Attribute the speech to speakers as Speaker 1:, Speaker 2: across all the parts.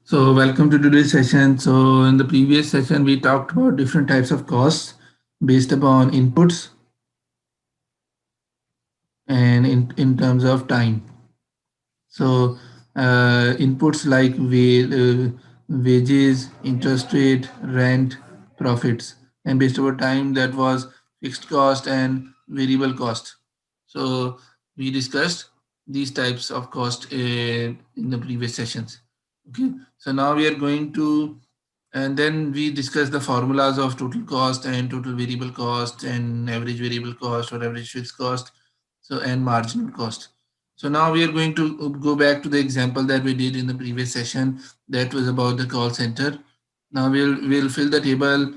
Speaker 1: So welcome to today's session. So in the previous session, we talked about different types of costs based upon inputs and in terms of time. So inputs like wages, interest rate, rent, profits, and based upon time that was fixed cost and variable cost. So we discussed these types of cost in the previous sessions. Okay, so now we are going to and then we discuss the formulas of total cost and total variable cost and average variable cost or average fixed cost, so and marginal cost. So now we are going to go back to the example that we did in the previous session, that was about the call center. Now we'll fill the table.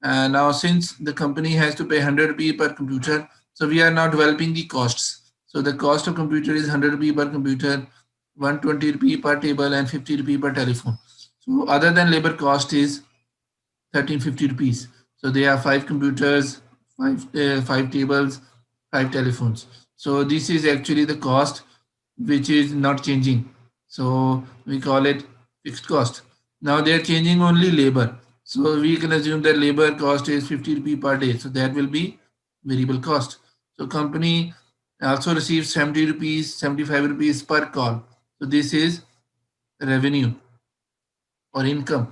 Speaker 1: Now since the company has to pay 100 rupee per computer, so we are now developing the costs. So the cost of computer is 100 rupee per computer, 120 rupee per table, and 50 rupee per telephone. So other than labor cost is 1350 rupees. So they have five computers, five tables, five telephones. So this is actually the cost which is not changing. So we call it fixed cost. Now they are changing only labor. So we can assume that labor cost is 50 rupee per day. So that will be variable cost. So company also receives 70 rupees, 75 rupees per call. So this is revenue or income.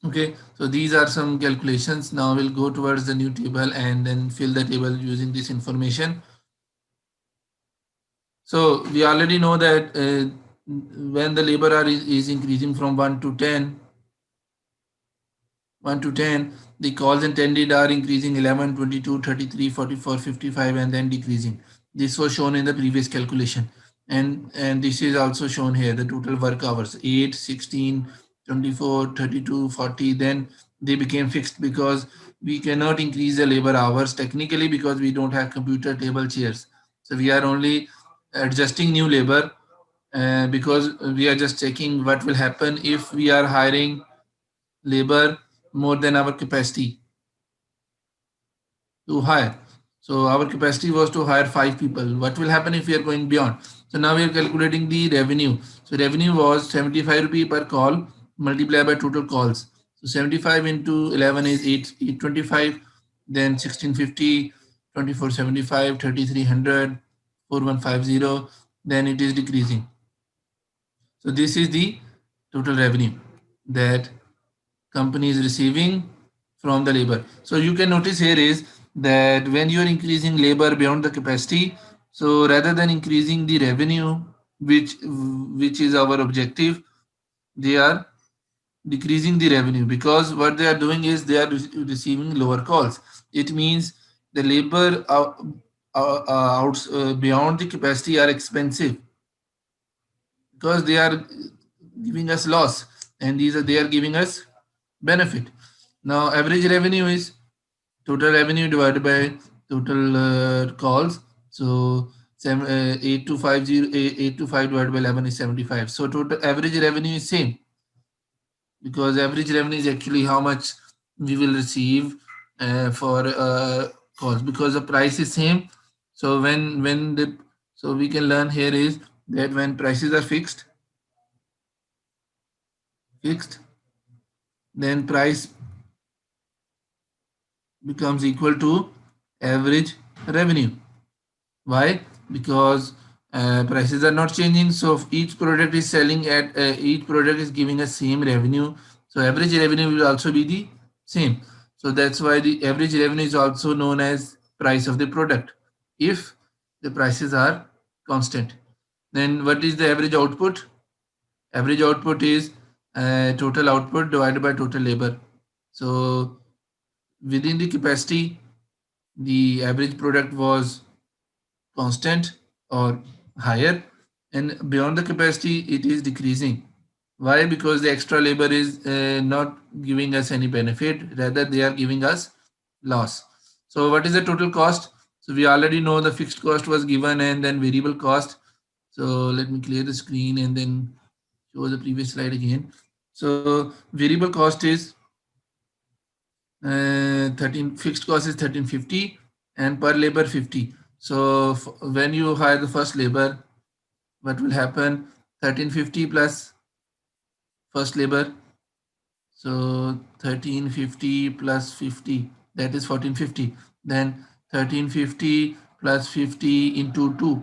Speaker 1: Okay, so these are some calculations. Now we'll go towards the new table and then fill the table using this information. So we already know that when the labor hour is increasing from 1 to 10, 1 to 10, the calls intended are increasing 11, 22, 33, 44, 55, and then decreasing. This was shown in the previous calculation. And this is also shown here, the total work hours, 8, 16, 24, 32, 40. Then they became fixed because we cannot increase the labor hours technically because we don't have computer table chairs. So we are only adjusting new labor because we are just checking what will happen if we are hiring labor more than our capacity to hire. So our capacity was to hire five people. What will happen if we are going beyond? So now we are calculating the revenue. So revenue was 75 rupee per call multiplied by total calls. So 75 into 11 is 825, then 1650, 2475, 3300, 4150. Then it is decreasing. So this is the total revenue that company is receiving from the labor. So you can notice here is that when you are increasing labor beyond the capacity, so rather than increasing the revenue, which is our objective, they are decreasing the revenue because what they are doing is they are receiving lower calls. It means the labor beyond the capacity are expensive because they are giving us loss, and these are they are giving us benefit. Now average revenue is total revenue divided by total calls. So 8250 divided by 11 is 75. So total average revenue is same because average revenue is actually how much we will receive for calls because the price is same. So when the so we can learn here is that when prices are fixed, then price becomes equal to average revenue. Why? Because prices are not changing. So if each product is selling at each product is giving us same revenue. So average revenue will also be the same. So that's why the average revenue is also known as price of the product. If the prices are constant, then what is the average output? Average output is total output divided by total labor. So within the capacity, the average product was constant or higher, and beyond the capacity it is decreasing. Why? Because the extra labor is not giving us any benefit, rather they are giving us loss. So what is the total cost? So we already know the fixed cost was given and then variable cost. So let me clear the screen and then show the previous slide again. So variable cost is 13, fixed cost is 1350 and per labor 50. So when you hire the first labor, what will happen? 1350 plus first labor. So 1350 plus 50, that is 1450. Then 1350 plus 50 into 2.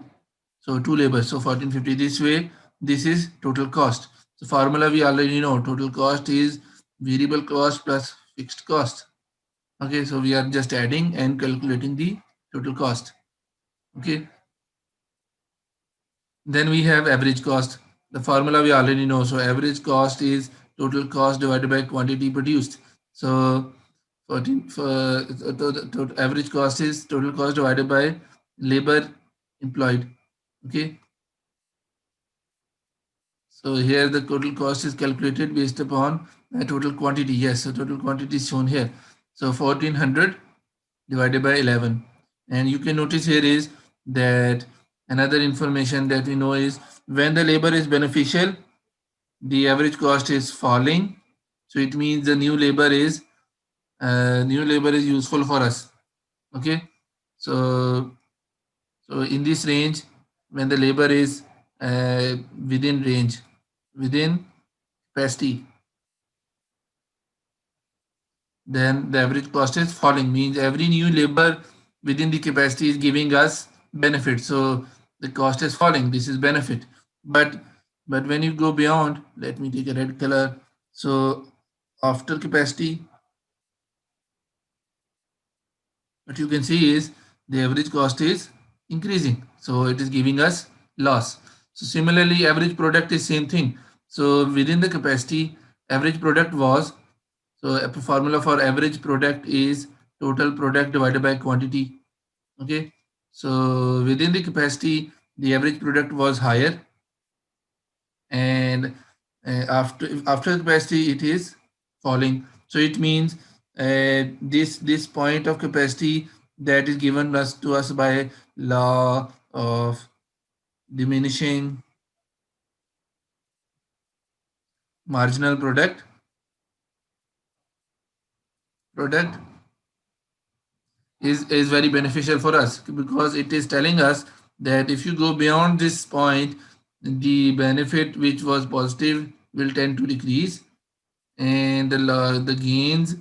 Speaker 1: So 2 labors, so 1450. This way, this is total cost. So formula we already know. Total cost is variable cost plus fixed cost. Okay, so we are just adding and calculating the total cost. Okay, then we have average cost. The formula we already know. So average cost is total cost divided by quantity produced. So 14 for average cost is total cost divided by labor employed. Okay, so here the total cost is calculated based upon the total quantity. Yes, so total quantity is shown here. So 1400 divided by 11. And you can notice here is that another information that we know is when the labor is beneficial, the average cost is falling. So it means the new labor is useful for us. Okay, so so in this range, when the labor is within range, within capacity, then the average cost is falling. Means every new labor within the capacity is giving us benefit. So the cost is falling. This is benefit. But but when you go beyond, let me take a red color. So after capacity, what you can see is the average cost is increasing. So it is giving us loss. So similarly, average product is same thing. So within the capacity, average product was, so a formula for average product is total product divided by quantity. Okay. So within the capacity, the average product was higher, and after capacity it is falling. So it means this point of capacity that is given us to us by law of diminishing marginal product is very beneficial for us, because it is telling us that if you go beyond this point, the benefit which was positive will tend to decrease, and the gains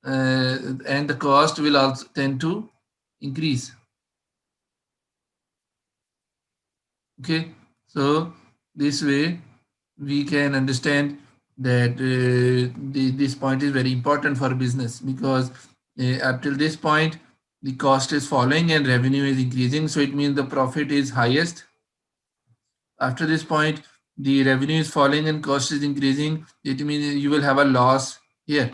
Speaker 1: and the cost will also tend to increase. Okay, so this way we can understand that this point is very important for business, because up till this point the cost is falling and revenue is increasing, so it means the profit is highest. After this point, the revenue is falling and cost is increasing, it means you will have a loss here.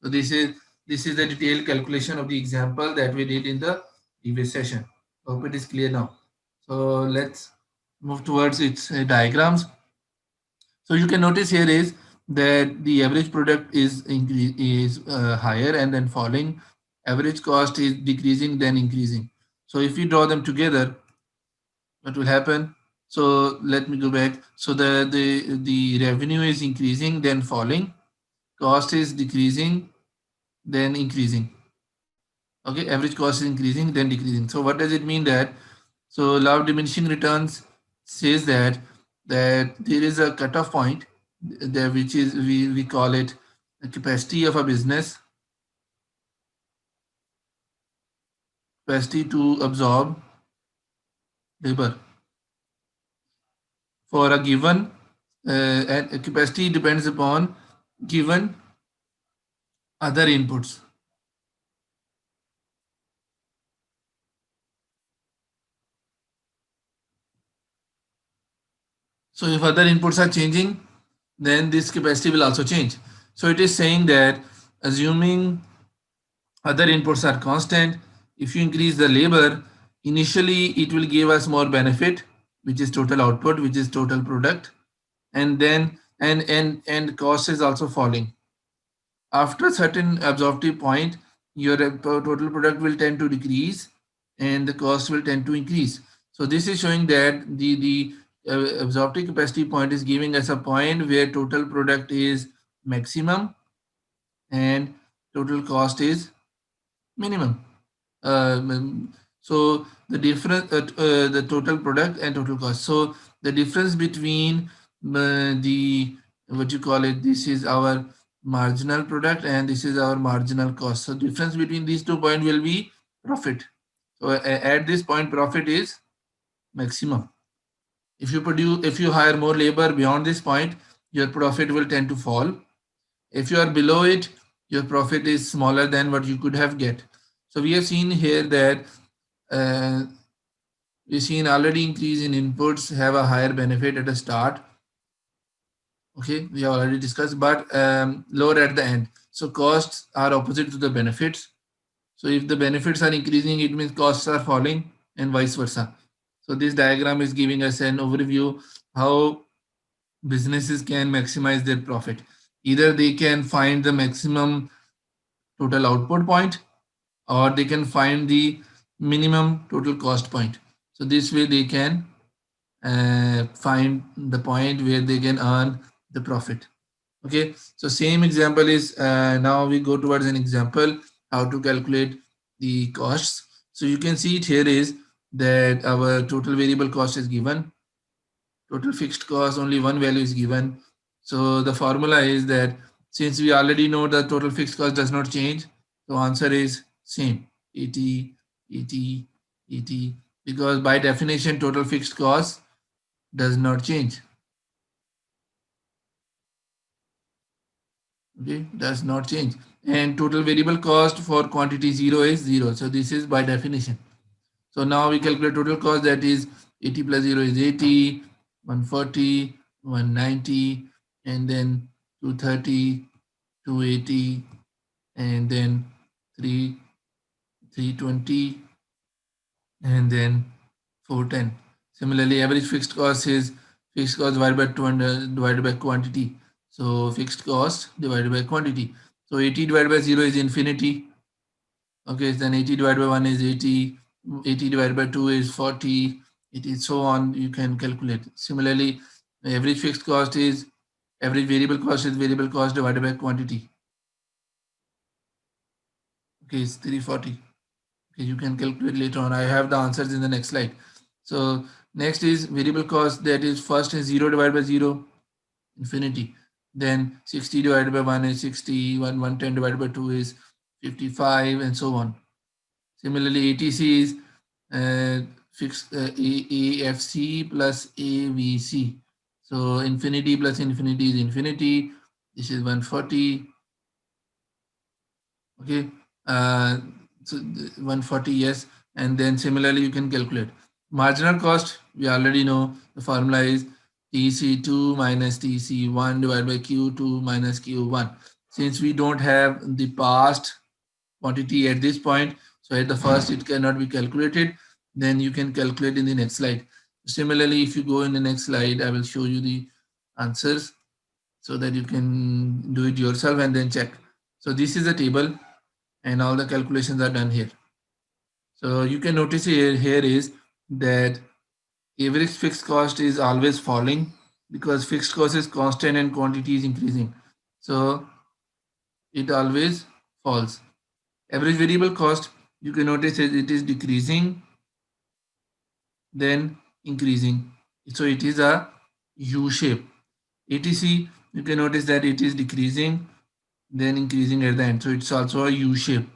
Speaker 1: So this is the detailed calculation of the example that we did in the previous session. Hope it is clear now. So let's move towards its diagrams. So you can notice here is that the average product is higher and then falling. Average cost is decreasing then increasing. So if we draw them together, what will happen? So let me go back. So the revenue is increasing then falling. Cost is decreasing then increasing. Okay, average cost is increasing then decreasing. So what does it mean that? So law of diminishing returns says that there is a cutoff point there, which is we call it the capacity of a business, capacity to absorb labor for a given and capacity depends upon given other inputs. So if other inputs are changing, then this capacity will also change. So it is saying that assuming other inputs are constant, if you increase the labor, initially it will give us more benefit, which is total output, which is total product, and then and cost is also falling. After a certain absorptive point, your total product will tend to decrease and the cost will tend to increase. So this is showing that the absorptive capacity point is giving us a point where total product is maximum and total cost is minimum. So the difference, the total product and total cost. So the difference between the what you call it, this is our marginal product and this is our marginal cost. So difference between these 2 points will be profit. So at this point profit is maximum. If you hire more labor beyond this point, your profit will tend to fall. If you are below it, your profit is smaller than what you could have get. So we have seen here that uh, we've seen already increase in inputs have a higher benefit at the start. Okay, we have already discussed, but lower at the end. So costs are opposite to the benefits. So if the benefits are increasing, it means costs are falling and vice versa. So this diagram is giving us an overview how businesses can maximize their profit. Either they can find the maximum total output point or they can find the minimum total cost point. So this way they can find the point where they can earn the profit. Okay, so same example is now we go towards an example how to calculate the costs. So you can see it here is that our total variable cost is given, total fixed cost only one value is given. So the formula is that since we already know the total fixed cost does not change, so answer is same, 80, 80, 80, because by definition total fixed cost does not change. Okay, does not change. And total variable cost for quantity 0 is 0. So this is by definition. So now we calculate total cost, that is 80 plus 0 is 80, 140, 190, and then 230, 280, and then 3, 320, and then 410. Similarly, average fixed cost is fixed cost divided by 200 divided by quantity. So fixed cost divided by quantity. So 80 divided by 0 is infinity. Okay, then 80 divided by 1 is 80, 80 divided by 2 is 40, it is so on, you can calculate. Similarly, average fixed cost is, average variable cost is variable cost divided by quantity. Okay, it's 340. Okay, you can calculate later on. I have the answers in the next slide. So next is variable cost, that is first is 0 divided by 0, infinity. Then 60 divided by 1 is 60, 110 divided by 2 is 55, and so on. Similarly, ATC is fixed AFC plus AVC. So infinity plus infinity is infinity. This is 140. Okay. So 140, yes. And then similarly, you can calculate. Marginal cost, we already know the formula is TC2 minus TC1 divided by Q2 minus Q1. Since we don't have the past quantity at this point, so at the first it cannot be calculated, then you can calculate in the next slide. Similarly, if you go in the next slide, I will show you the answers so that you can do it yourself and then check. So this is a table and all the calculations are done here. So you can notice here is that average fixed cost is always falling because fixed cost is constant and quantity is increasing. So it always falls. Average variable cost, you can notice it is decreasing, then increasing. So it is a U shape. ATC, you can notice that it is decreasing, then increasing at the end. So it's also a U shape.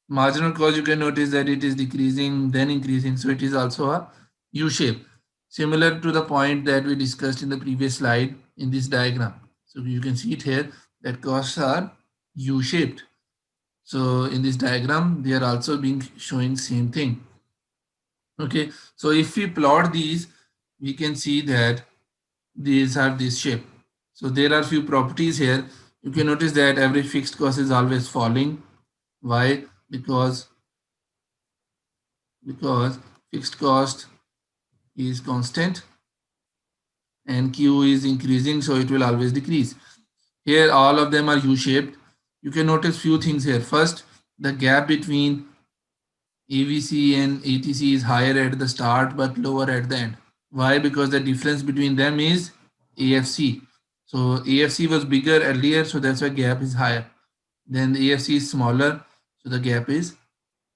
Speaker 1: Marginal cost, you can notice that it is decreasing, then increasing. So it is also a U shape. Similar to the point that we discussed in the previous slide in this diagram. So you can see it here that costs are U shaped. So in this diagram, they are also being showing same thing. Okay, so if we plot these, we can see that these have this shape. So there are few properties here. You can notice that average fixed cost is always falling. Why? Because fixed cost is constant and Q is increasing, so it will always decrease. Here all of them are U-shaped. You can notice few things here. First, the gap between AVC and ATC is higher at the start but lower at the end. Why? Because the difference between them is AFC. So AFC was bigger earlier, so that's why gap is higher. Then the AFC is smaller, so the gap is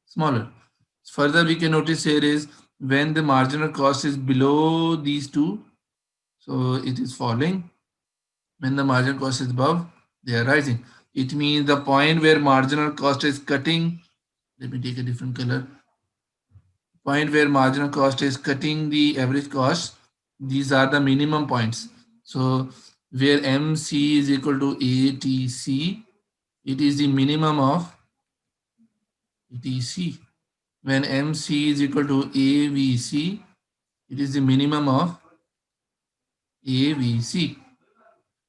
Speaker 1: smaller. Further, we can notice here is when the marginal cost is below these two, so it is falling. When the marginal cost is above, they are rising. It means the point where marginal cost is cutting, let me take a different color, point where marginal cost is cutting the average cost, these are the minimum points. So where MC is equal to ATC, it is the minimum of ATC. When MC is equal to AVC, it is the minimum of AVC.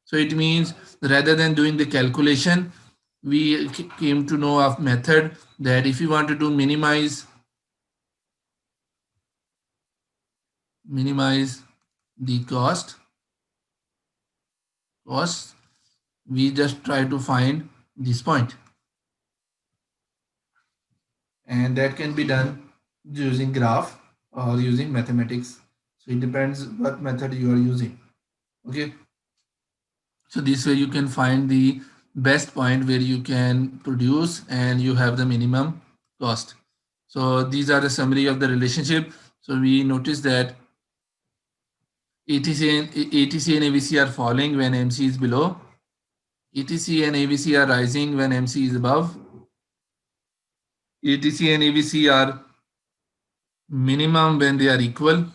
Speaker 1: So it means rather than doing the calculation, we came to know of method that if you want to do minimize the cost, we just try to find this point, and that can be done using graph or using mathematics. So it depends what method you are using. Okay, so this way you can find the best point where you can produce and you have the minimum cost. So these are the summary of the relationship. So we notice that ATC and AVC are falling when MC is below. ETC and AVC are rising when MC is above. ETC and AVC are minimum when they are equal.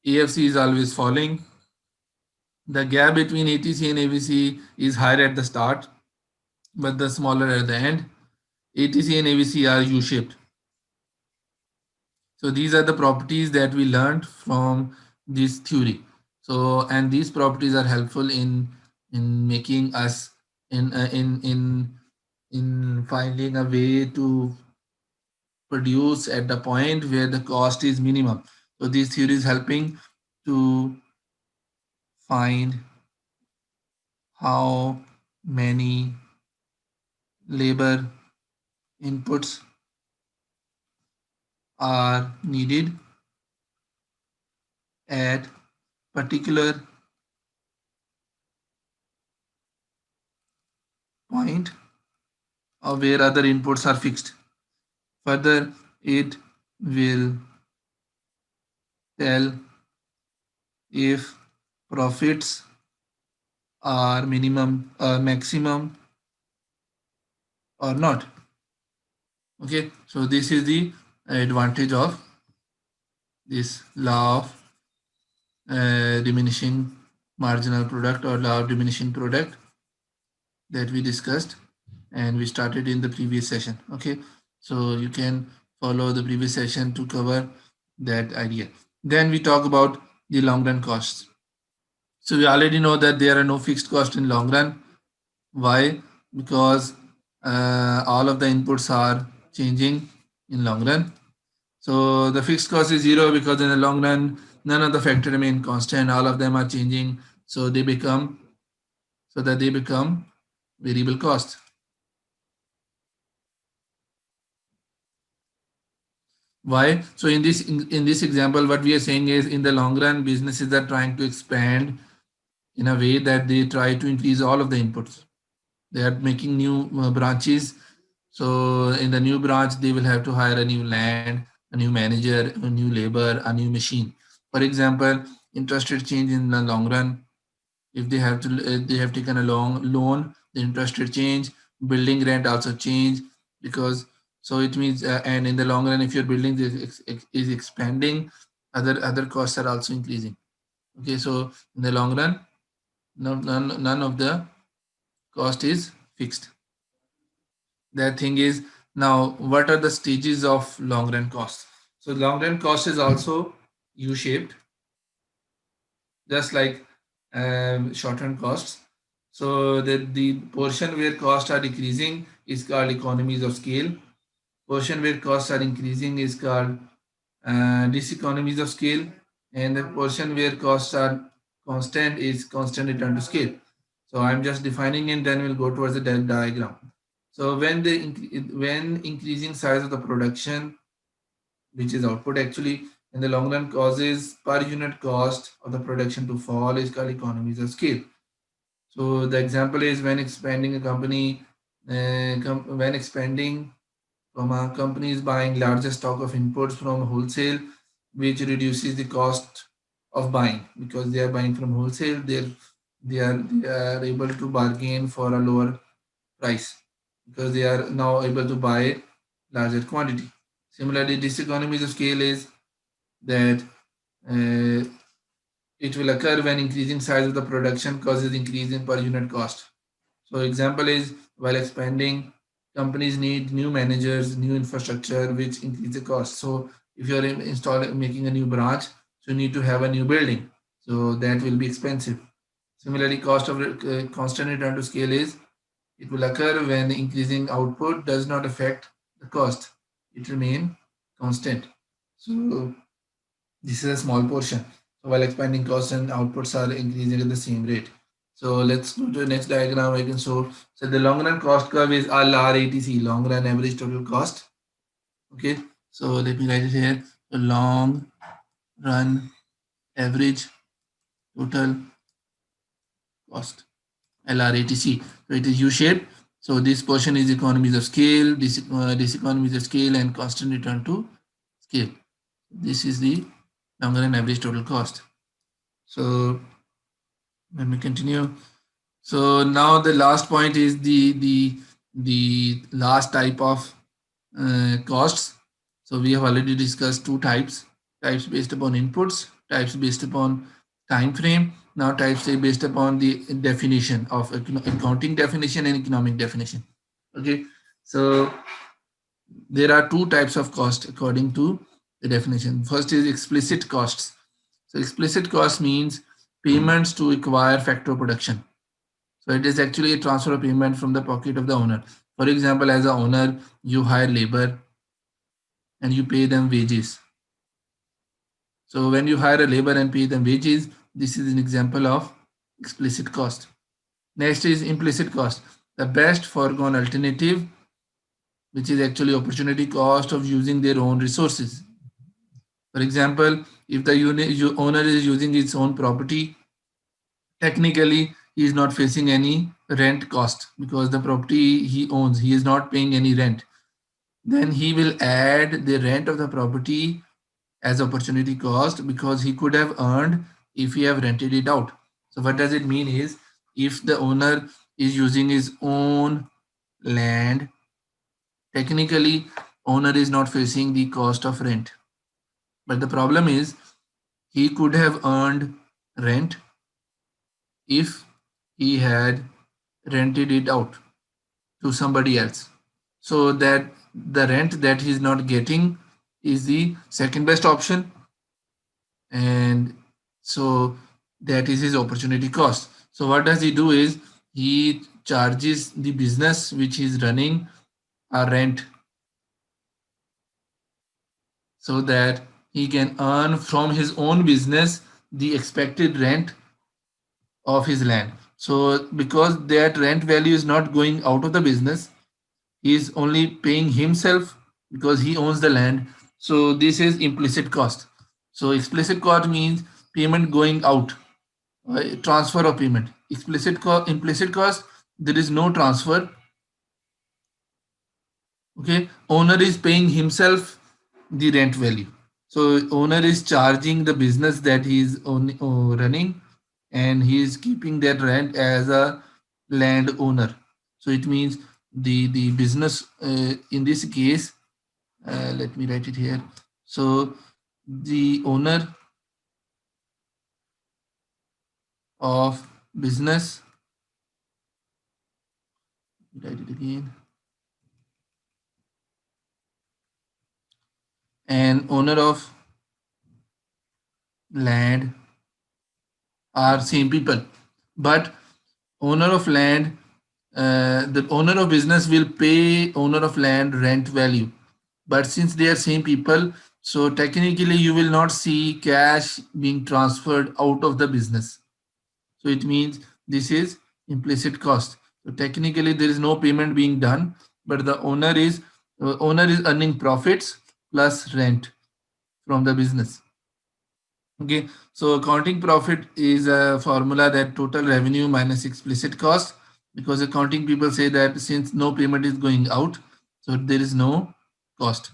Speaker 1: AFC is always falling. The gap between ATC and AVC is higher at the start, but the smaller at the end. ATC and AVC are U-shaped. So these are the properties that we learned from this theory. So and these properties are helpful in making us in finding a way to produce at the point where the cost is minimum. So this theory is helping to find how many labor inputs are needed at particular point or where other inputs are fixed. Further, it will tell if profits are minimum or maximum or not. Okay, so this is the advantage of this law of diminishing marginal product or law of diminishing product that we discussed and we started in the previous session. Okay, so you can follow the previous session to cover that idea. Then we talk about the long run costs. So we already know that there are no fixed costs in long run. Why? Because all of the inputs are changing in long run. So the fixed cost is zero because in the long run, none of the factor remain constant. All of them are changing. So they become variable cost. Why? So in this example, what we are saying is in the long run, businesses are trying to expand in a way that they try to increase all of the inputs. They are making new branches. So in the new branch, they will have to hire a new land, a new manager, a new labor, a new machine. For example, interest rate change in the long run. If they have taken a long loan, the interest rate change, building rent also change because so it means and in the long run, if your building is expanding, other costs are also increasing. Okay, so in the long run, none of the cost is fixed. That thing is now what are the stages of long run cost? So long run cost is also U-shaped, just like short run costs. So the portion where costs are decreasing is called economies of scale. Portion where costs are increasing is called diseconomies of scale, and the portion where costs are constant is constant return to scale. So I'm just defining it, then we'll go towards the diagram. So when increasing size of the production, which is output actually, in the long run causes per unit cost of the production to fall is called economies of scale. So the example is when expanding a company, when expanding from a company is buying larger stock of inputs from wholesale, which reduces the cost of buying because they are buying from wholesale. they are able to bargain for a lower price because they are now able to buy larger quantity. Similarly, diseconomies of scale is that uh, it will occur when increasing size of the production causes increase in per unit cost. So example is while expanding, companies need new managers, new infrastructure, which increase the cost. So if you're installing making a new branch, so you need to have a new building. So that will be expensive. Similarly, cost of constant return to scale is it will occur when increasing output does not affect the cost. It remain constant. So this is a small portion. So while expanding costs and outputs are increasing at the same rate. So let's go to the next diagram. I can show. So the long run cost curve is LRATC, long run average total cost. Okay. So let me write it here. The long run average total cost, LRATC. So it is U-shaped. So this portion is economies of scale, this economies of scale and constant return to scale. This is the long run average total cost. So let me continue. So now the last point is the last type of costs. So we have already discussed two types: types based upon inputs, types based upon time frame. Now types are based upon the definition of accounting definition and economic definition. Okay, so there are two types of cost according to the definition. First is explicit costs. So explicit cost means payments to acquire factor production. So it is actually a transfer of payment from the pocket of the owner. For example, as a owner, you hire labor and you pay them wages. So when you hire a labor and pay them wages, this is an example of explicit cost. Next is implicit cost, the best foregone alternative, which is actually opportunity cost of using their own resources. For example, if the owner is using its own property, technically he is not facing any rent cost because the property he owns, he is not paying any rent. Then he will add the rent of the property as opportunity cost because he could have earned if he have rented it out. So what does it mean is if the owner is using his own land, technically owner is not facing the cost of rent. But the problem is he could have earned rent if he had rented it out to somebody else. So that the rent that he's not getting is the second best option, and so that is his opportunity cost. So what does he do is he charges the business which is running a rent so that he can earn from his own business the expected rent of his land. So because that rent value is not going out of the business, he is only paying himself because he owns the land. So this is implicit cost. So explicit cost means payment going out, transfer of payment. Implicit cost, there is no transfer. Okay, owner is paying himself the rent value. So owner is charging the business that he is running, and he is keeping that rent as a land owner. So it means the business in this case, let me write it here. So the owner of business, write it again, and owner of land are same people, but owner of land, the owner of business will pay owner of land rent value, but since they are same people, so technically you will not see cash being transferred out of the business. So it means this is implicit cost. So technically there is no payment being done, but the owner is earning profits plus rent from the business. Okay, so accounting profit is a formula that total revenue minus explicit cost, because accounting people say that since no payment is going out, so there is no cost.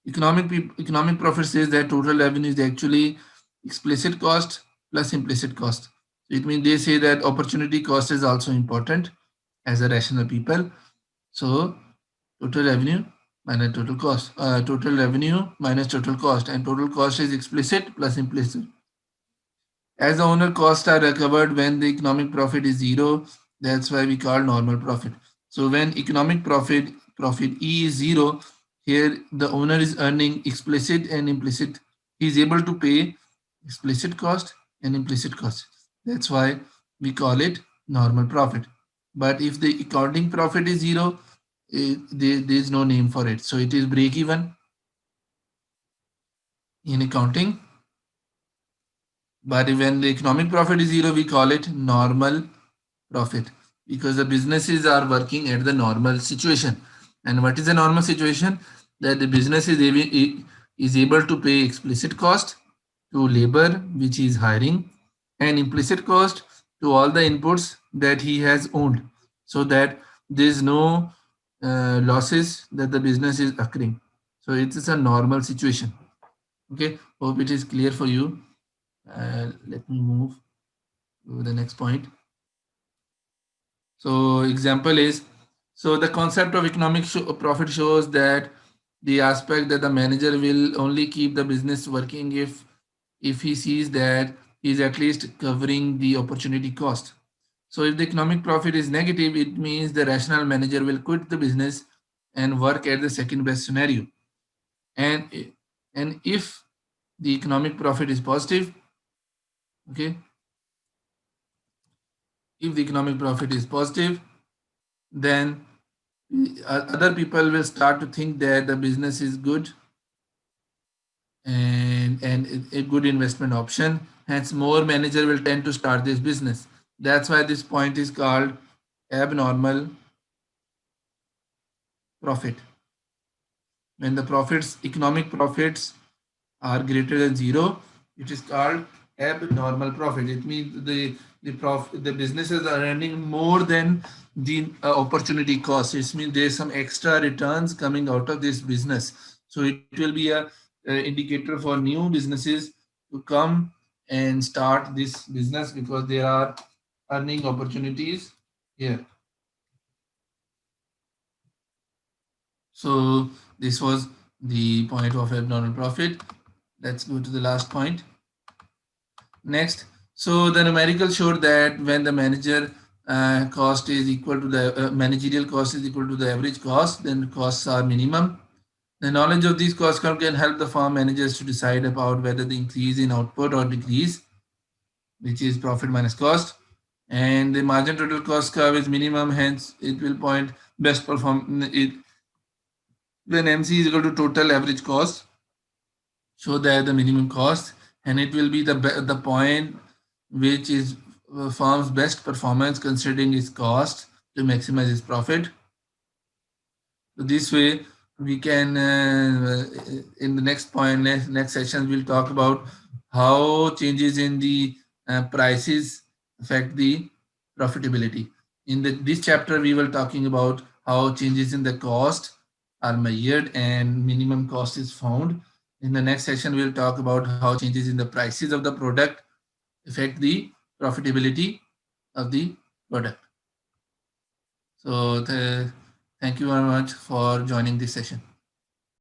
Speaker 1: Economic profit says that total revenue is actually explicit cost plus implicit cost. It means they say that opportunity cost is also important as a rational people. So total revenue minus total cost, total revenue minus total cost, and total cost is explicit plus implicit. As the owner costs are recovered when the economic profit is zero, that's why we call normal profit. So when economic profit E is zero, here the owner is earning explicit and implicit. He is able to pay explicit cost and implicit cost. That's why we call it normal profit. But if the accounting profit is zero, there is no name for it. So it is break even in accounting. But when the economic profit is zero, we call it normal profit because the businesses are working at the normal situation. And what is the normal situation? That the business is able to pay explicit cost to labor, which is hiring, and implicit cost to all the inputs that he has owned, so that there is no losses that the business is occurring. So it is a normal situation. Okay, hope it is clear for you. Let me move to the next point. So example is, so the concept of economic profit shows that the aspect that the manager will only keep the business working if he sees that he is at least covering the opportunity cost. So if the economic profit is negative, it means the rational manager will quit the business and work at the second best scenario. And and if the economic profit is positive, okay, if the economic profit is positive, then other people will start to think that the business is good and a good investment option. Hence, more manager will tend to start this business. That's why this point is called abnormal profit. When the profits, economic profits, are greater than zero, it is called abnormal profit. It means the businesses are earning more than the opportunity cost. It means there's some extra returns coming out of this business. So it will be a indicator for new businesses to come and start this business because there are earning opportunities here. So this was the point of abnormal profit. Let's go to the last point. Next, so the numerical showed that when the manager cost is equal to the managerial cost is equal to the average cost, then costs are minimum. The knowledge of these costs can help the farm managers to decide about whether the increase in output or decrease, which is profit minus cost. And the margin total cost curve is minimum, hence it will point best perform it when MC is equal to total average cost. Show that the minimum cost, and it will be the point which is firm's best performance considering its cost to maximize its profit. So this way we can in the next point, next session we'll talk about how changes in the prices affect the profitability. In this chapter we will talking about how changes in the cost are measured and minimum cost is found. In the next session we'll talk about how changes in the prices of the product affect the profitability of the product. So thank you very much for joining this session.